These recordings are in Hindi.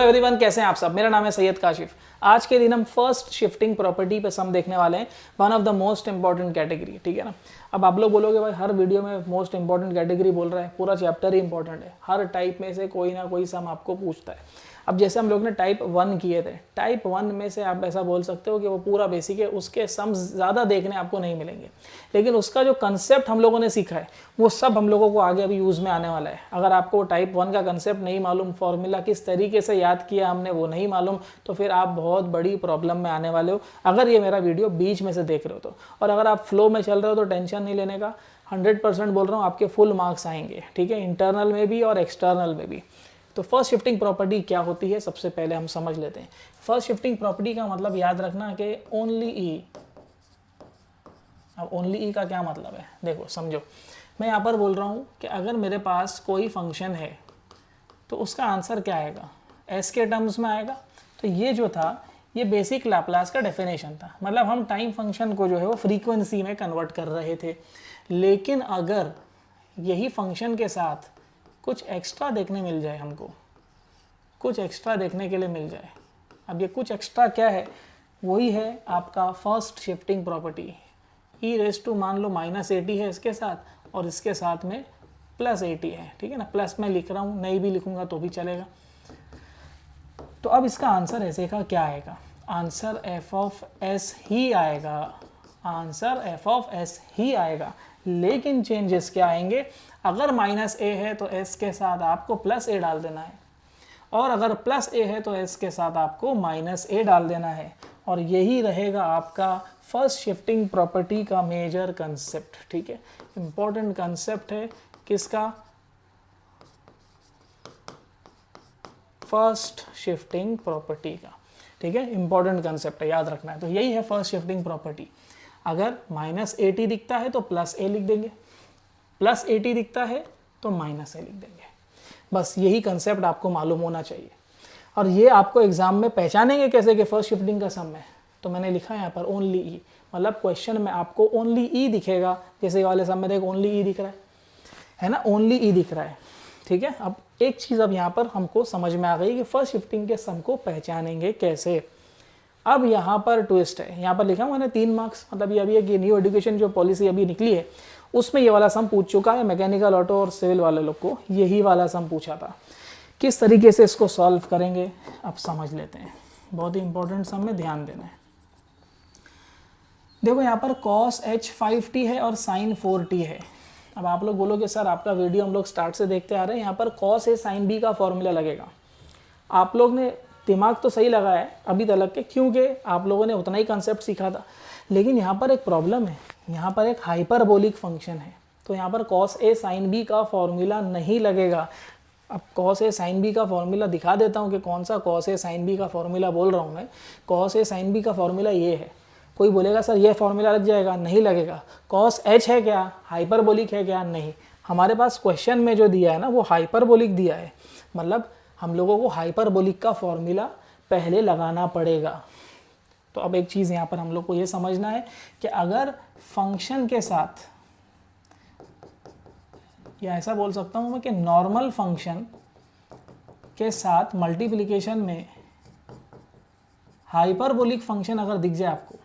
एवरीवन, कैसे हैं आप सब। मेरा नाम है सैयद काशिफ। आज के दिन हम फर्स्ट शिफ्टिंग प्रॉपर्टी पे सम देखने वाले हैं, one of the most important category. ठीक है ना। अब आप लोग बोलोगे भाई हर वीडियो में मोस्ट इंपॉर्टेंट कैटेगरी बोल रहा है, पूरा चैप्टर ही इंपॉर्टेंट है। हर टाइप में से कोई ना कोई सम आपको पूछता है। अब जैसे हम लोग ने टाइप 1 किए थे, टाइप 1 में से आप ऐसा बोल सकते हो कि वो पूरा बेसिक है, उसके सम ज़्यादा देखने आपको नहीं मिलेंगे, लेकिन उसका जो कंसेप्ट हम लोगों ने सीखा है वो सब हम लोगों को आगे अभी यूज़ में आने वाला है। अगर आपको टाइप 1 का कंसेप्ट नहीं मालूम, फॉर्मूला किस तरीके से याद किया हमने वो नहीं मालूम, तो फिर आप बहुत बड़ी प्रॉब्लम में आने वाले हो अगर ये मेरा वीडियो बीच में से देख रहे हो तो। और अगर आप फ्लो में चल रहे हो तो टेंशन नहीं लेने का, 100% बोल रहा हूँ, आपके फुल मार्क्स आएंगे। ठीक है, इंटरनल में भी और एक्सटर्नल में भी। तो फर्स्ट शिफ्टिंग प्रॉपर्टी क्या होती है सबसे पहले हम समझ लेते हैं। फर्स्ट शिफ्टिंग प्रॉपर्टी का मतलब याद रखना कि ओनली ई। अब ओनली ई का क्या मतलब है, देखो समझो। मैं यहाँ पर बोल रहा हूँ कि अगर मेरे पास कोई फंक्शन है तो उसका आंसर क्या आएगा, एस के टर्म्स में आएगा। तो ये जो था ये बेसिक लैप्लास का डेफिनेशन था, मतलब हम टाइम फंक्शन को जो है वो फ्रीक्वेंसी में कन्वर्ट कर रहे थे। लेकिन अगर यही फंक्शन के साथ कुछ एक्स्ट्रा देखने मिल जाए, हमको कुछ एक्स्ट्रा देखने के लिए मिल जाए, अब ये कुछ एक्स्ट्रा क्या है, वही है आपका first shifting property. E raise to मान लो -80 है इसके साथ, और इसके साथ में +80 है। ठीक है ना, प्लस मैं लिख रहा हूँ, नहीं भी लिखूंगा तो भी चलेगा। तो अब इसका आंसर ऐसे का क्या आएगा, आंसर एफ ऑफ एस ही आएगा, आंसर एफ ऑफ एस ही आएगा। लेकिन चेंजेस क्या आएंगे, अगर -a है तो s के साथ आपको +a डाल देना है, और अगर +a है तो s के साथ आपको -a डाल देना है। और यही रहेगा आपका फर्स्ट शिफ्टिंग प्रॉपर्टी का मेजर कंसेप्ट। ठीक है, इंपॉर्टेंट कंसेप्ट है किसका, फर्स्ट शिफ्टिंग प्रॉपर्टी का। ठीक है, इंपॉर्टेंट कंसेप्ट है, याद रखना है। तो यही है फर्स्ट शिफ्टिंग प्रॉपर्टी। अगर -80 दिखता है तो +a लिख देंगे, +80 दिखता है तो -a लिख देंगे। बस यही कंसेप्ट आपको मालूम होना चाहिए। और ये आपको एग्जाम में पहचानेंगे कैसे कि फर्स्ट शिफ्टिंग का सम है, तो मैंने लिखा है यहाँ पर ओनली ई, मतलब क्वेश्चन में आपको ओनली ई दिखेगा। जैसे वाले सम में देखो ओनली ई दिख रहा है ना, ओनली ई दिख रहा है। ठीक है, अब एक चीज़ अब यहाँ पर हमको समझ में आ गई कि फर्स्ट शिफ्टिंग के सम को पहचानेंगे कैसे। अब यहाँ पर ट्विस्ट है, यहाँ पर लिखा मैंने 3 मार्क्स, मतलब ये अभी एक न्यू एजुकेशन जो पॉलिसी अभी निकली है उसमें ये वाला सम पूछ चुका है। मैकेनिकल, ऑटो और सिविल वाले लोग को यही वाला सम पूछा था। किस तरीके से इसको सॉल्व करेंगे अब समझ लेते हैं। बहुत ही इंपॉर्टेंट सम में ध्यान देना है। देखो यहाँ पर cos h 5t है और sin 4t है। अब आप लोग बोलोगे सर आपका वीडियो हम लोग स्टार्ट से देखते आ रहे हैं, यहाँ पर cos a sin b का फॉर्मूला लगेगा। आप लोग ने दिमाग तो सही लगा है अभी तक के, क्योंकि आप लोगों ने उतना ही कंसेप्ट सीखा था। लेकिन यहाँ पर एक प्रॉब्लम है, यहाँ पर एक हाइपरबोलिक फंक्शन है, तो यहाँ पर cos a sin b का फॉर्मूला नहीं लगेगा। अब cos a sin b का फॉर्मूला दिखा देता हूँ कि कौन सा cos a sin b का फॉर्मूला बोल रहा हूँ मैं। cos a sin b का फॉर्मूला ये है। कोई बोलेगा सर ये फॉर्मूला लग जाएगा, नहीं लगेगा। cos h है क्या, हाइपरबोलिक है क्या, नहीं। हमारे पास क्वेश्चन में जो दिया है ना वो हाइपरबोलिक दिया है, मतलब हम लोगों को हाइपरबोलिक का फॉर्मूला पहले लगाना पड़ेगा। तो अब एक चीज़ यहाँ पर हम लोग को ये समझना है कि अगर फंक्शन के साथ, या ऐसा बोल सकता हूँ मैं कि नॉर्मल फंक्शन के साथ मल्टीप्लिकेशन में हाइपरबोलिक फंक्शन अगर दिख जाए आपको,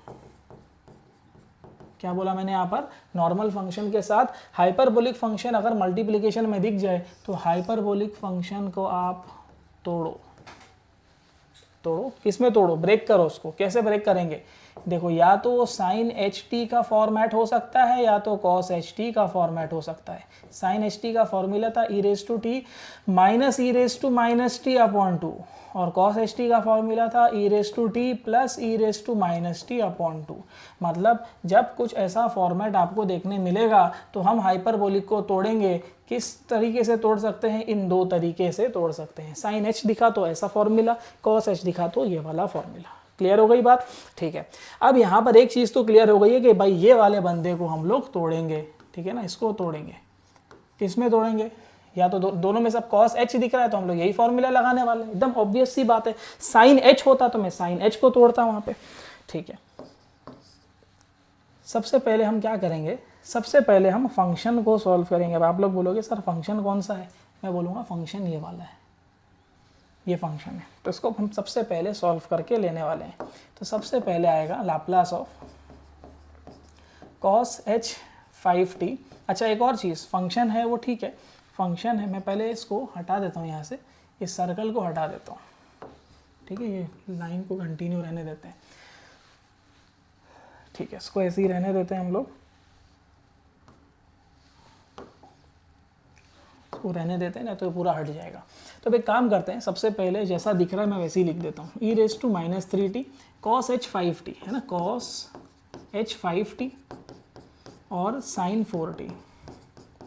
क्या बोला मैंने यहाँ पर, नॉर्मल फंक्शन के साथ हाइपरबोलिक फंक्शन अगर मल्टीप्लिकेशन में दिख जाए तो हाइपरबोलिक फंक्शन को आप तोड़ो। किसमें तोड़ो, ब्रेक करो उसको। कैसे ब्रेक करेंगे, देखो या तो वो sin ht का फॉर्मेट हो सकता है या तो cos ht का फॉर्मेट हो सकता है। sin ht का फॉर्मूला था e raise to T minus e raise to minus T upon 2, और cos ht का फॉर्मूला था e raise to T plus e raise to minus T upon 2। मतलब जब कुछ ऐसा फॉर्मेट आपको देखने मिलेगा तो हम हाइपरबोलिक को तोड़ेंगे। किस तरीके से तोड़ सकते हैं, इन 2 तरीके से तोड़ सकते हैं। sin h दिखा तो ऐसा फॉर्मूला, cos h दिखा तो ये वाला फॉर्मूला। क्लियर हो गई बात, ठीक है। अब यहाँ पर एक चीज़ तो क्लियर हो गई है कि भाई ये वाले बंदे को हम लोग तोड़ेंगे। ठीक है ना, इसको तोड़ेंगे। किसमें तोड़ेंगे, या तो दोनों में सब cos h दिख रहा है तो हम लोग यही फॉर्मूला लगाने वाले हैं, एकदम ऑब्वियस सी बात है। sin h होता तो मैं sin h को तोड़ता वहाँ पे। ठीक है, सबसे पहले हम क्या करेंगे, सबसे पहले हम फंक्शन को सॉल्व करेंगे। अब आप लोग बोलोगे सर फंक्शन कौन सा है, मैं बोलूँगा फंक्शन ये वाला है, ये फंक्शन है। तो इसको हम सबसे पहले सॉल्व करके लेने वाले हैं। तो सबसे पहले आएगा Laplace of cos h 5t। अच्छा एक और चीज़, फंक्शन है वो ठीक है, फंक्शन है, मैं पहले इसको हटा देता हूँ यहाँ से, इस सर्कल को हटा देता हूँ, ठीक है, ये लाइन को कंटिन्यू रहने देते हैं, ठीक है, इसको ऐसे ही रहने देते हैं हम लोग, इसको रहने देते हैं ना तो पूरा हट जाएगा। तो अब एक काम करते हैं, सबसे पहले जैसा दिख रहा है मैं वैसे ही लिख देता हूँ, e raise to minus 3t cos h 5t है ना, cos h 5t और sin 4t।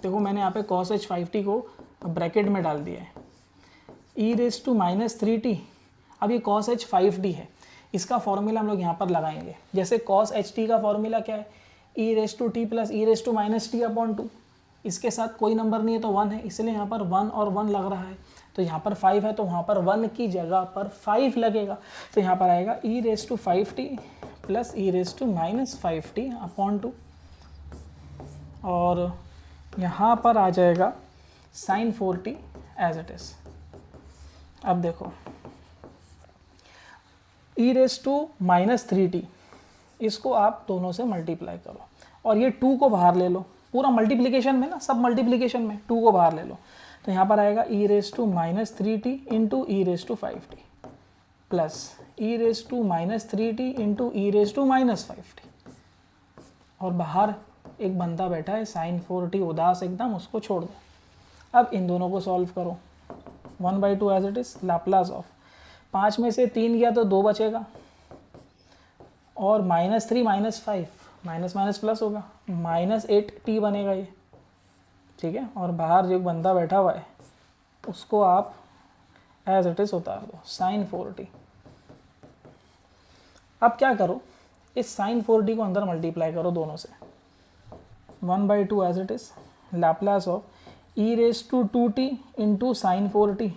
देखो मैंने यहाँ पे cos h 5t को ब्रैकेट में डाल दिया है, e raise to minus 3t, अब ये cos h 5t है, इसका फॉर्मूला हम लोग यहाँ पर लगाएंगे। जैसे cos h t का फॉर्मूला क्या है, e raise to t plus e raise to minus t upon 2, इसके साथ कोई नंबर नहीं है तो 1 है, इसलिए यहाँ पर 1 और 1 लग रहा है, तो यहाँ पर 5 है तो वहाँ पर 1 की जगह पर 5 लगेगा, तो यहाँ पर आएगा e raise to 5t plus e raise to minus 5t upon 2, और यहाँ पर आ जाएगा sin 4t as it is. अब देखो e raise to minus 3t, इसको आप दोनों से मल्टीप्लाई करो और ये 2 को बाहर ले लो, पूरा मल्टीप्लिकेशन में ना, सब मल्टीप्लिकेशन में 2 को बाहर ले लो, तो यहाँ पर आएगा e raise to minus 3t into E raise to 5t plus e raise to minus 3t into E raise to minus 5t, और बाहर एक बंदा बैठा है sin 4t उदास एकदम, उसको छोड़ दो। अब इन दोनों को सॉल्व करो, 1/2 as it is, Laplace of 5 में से 3 गया तो 2 बचेगा, और -3 -5 माइनस माइनस प्लस होगा, -8t बनेगा ये, ठीक है, और बाहर जो बंदा बैठा हुआ है उसको आप एज इट इज़ उतार दो, sin 4t। अब क्या करो, इस sin 4t को अंदर मल्टीप्लाई करो दोनों से, 1/2 as it is, Laplace of e raise to 2t into sin 4t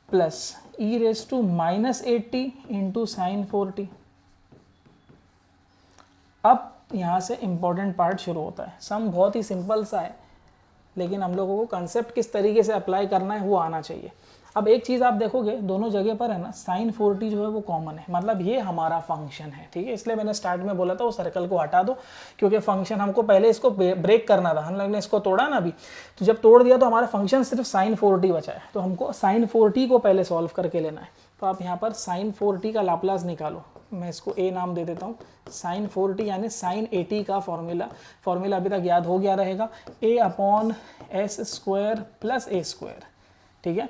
plus e raise to minus 8t into sin 4t। अब यहाँ से इम्पॉर्टेंट पार्ट शुरू होता है। सम बहुत ही सिंपल सा है, लेकिन हम लोगों को कंसेप्ट किस तरीके से अप्लाई करना है वो आना चाहिए। अब एक चीज़ आप देखोगे दोनों जगह पर है ना, sin 4t जो है वो कॉमन है, मतलब ये हमारा फंक्शन है, ठीक है, इसलिए मैंने स्टार्ट में बोला था वो सर्कल को हटा दो, क्योंकि फंक्शन हमको पहले इसको ब्रेक करना था, हम लोग ने इसको तोड़ा ना अभी, तो जब तोड़ दिया तो हमारा फंक्शन सिर्फ sin 4t बचा है, तो हमको sin 4t को पहले सॉल्व करके लेना है। तो आप यहाँ पर sin 4t का लाप्लास निकालो, मैं इसको a नाम दे देता हूँ, sin 4t यानी sin 80 का फॉर्मूला अभी तक याद हो गया रहेगा, a upon S square plus A square, ठीक है,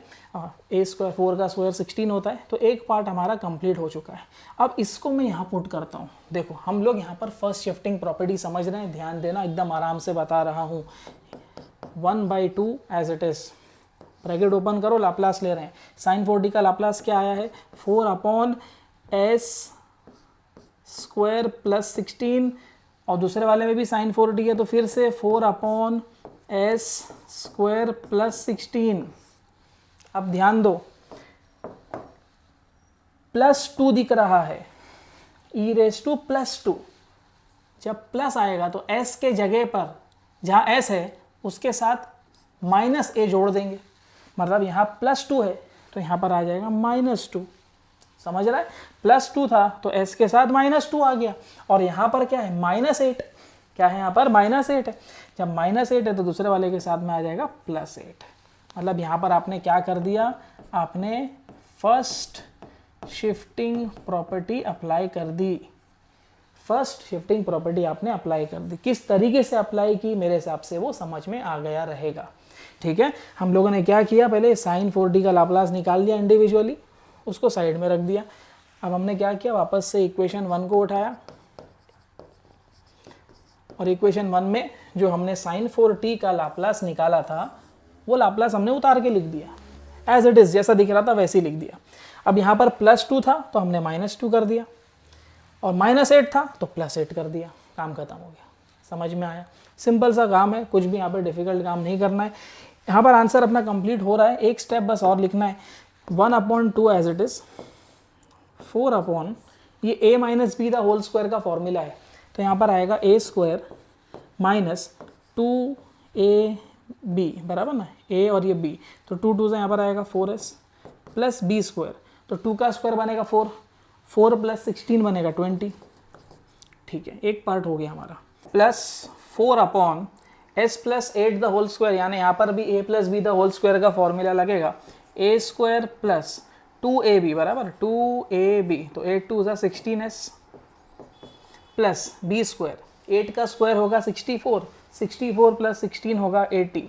ए स्क्वायर 4 का स्क्वायर 16 होता है। तो एक पार्ट हमारा कंप्लीट हो चुका है। अब इसको मैं यहाँ पुट करता हूँ, देखो हम लोग यहाँ पर फर्स्ट शिफ्टिंग प्रॉपर्टी समझ रहे हैं, ध्यान देना, एकदम आराम से बता रहा हूँ, 1/2 as it is, bracket open करो, लाप्लास ले रहे हैं, sin 4t का लाप्लास क्या आया है, 4 अपॉन एस स्क्वायर प्लस 16, और दूसरे वाले में भी sin 4t है तो फिर से 4 अपॉन एस स्क्वायर प्लस 16। अब ध्यान दो, +2 दिख रहा है, e रेज़ टू +2, जब प्लस आएगा तो s के जगह पर जहाँ s है उसके साथ -a जोड़ देंगे, मतलब यहाँ +2 है तो यहाँ पर आ जाएगा -2, समझ रहा है, +2 था तो s के साथ -2 आ गया, और यहाँ पर क्या है, -8, क्या है यहाँ पर -8 है, जब -8 है तो दूसरे वाले के साथ में आ जाएगा +8, मतलब यहाँ पर आपने क्या कर दिया, आपने फर्स्ट शिफ्टिंग प्रॉपर्टी अप्लाई कर दी, फर्स्ट शिफ्टिंग प्रॉपर्टी आपने अप्लाई कर दी। किस तरीके से अप्लाई की, मेरे हिसाब से वो समझ में आ गया रहेगा, ठीक है। हम लोगों ने क्या किया, पहले sin 4t का लाप्लास निकाल लिया इंडिविजुअली, उसको साइड में रख दिया। अब हमने क्या किया, वापस से इक्वेशन 1 को उठाया, और इक्वेशन 1 में जो हमने sin 4t का लाप्लास निकाला था वो लाप्लास हमने उतार के लिख दिया, एज इट इज़, जैसा दिख रहा था वैसे ही लिख दिया। अब यहाँ पर +2 था तो हमने -2 कर दिया, और -8 था तो +8 कर दिया, काम खत्म हो गया। समझ में आया, सिंपल सा काम है, कुछ भी यहाँ पर डिफिकल्ट काम नहीं करना है। यहाँ पर आंसर अपना कंप्लीट हो रहा है, एक स्टेप बस और लिखना है, 1/2 एज इट इज़, 4 अपॉन ये a minus B the whole square का फॉर्मूला है, तो यहाँ पर आएगा a square minus 2a B बराबर ना, ए और ये बी, तो 2 2 से यहाँ पर आएगा 4s प्लस बी स्क्वायर, तो 2 का स्क्वायर बनेगा 4, 4 प्लस 16 बनेगा 20। ठीक है, एक पार्ट हो गया हमारा। Plus 4 upon S plus 8 the whole square, यानी यहाँ पर भी A plus B the whole square का फॉर्मूला लगेगा, ए स्क्वायर प्लस 2ab बराबर 2ab, तो 8 2 ज़ा 16s प्लस बी स्क्वायर, 8 का स्क्वायर होगा 64, 64 प्लस 16 होगा 80,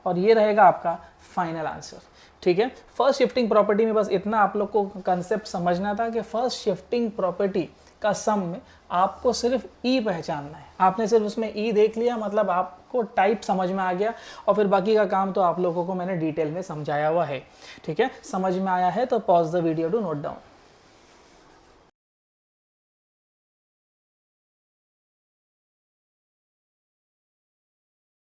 और ये रहेगा आपका फाइनल आंसर। ठीक है, फर्स्ट शिफ्टिंग प्रॉपर्टी में बस इतना आप लोग को कंसेप्ट समझना था कि फर्स्ट शिफ्टिंग प्रॉपर्टी का सम में आपको सिर्फ ई पहचानना है। आपने सिर्फ उसमें ई देख लिया, मतलब आपको टाइप समझ में आ गया, और फिर बाकी का काम तो आप लोगों को मैंने डिटेल में समझाया हुआ है। ठीक है, समझ में आया है तो pause the video to note down.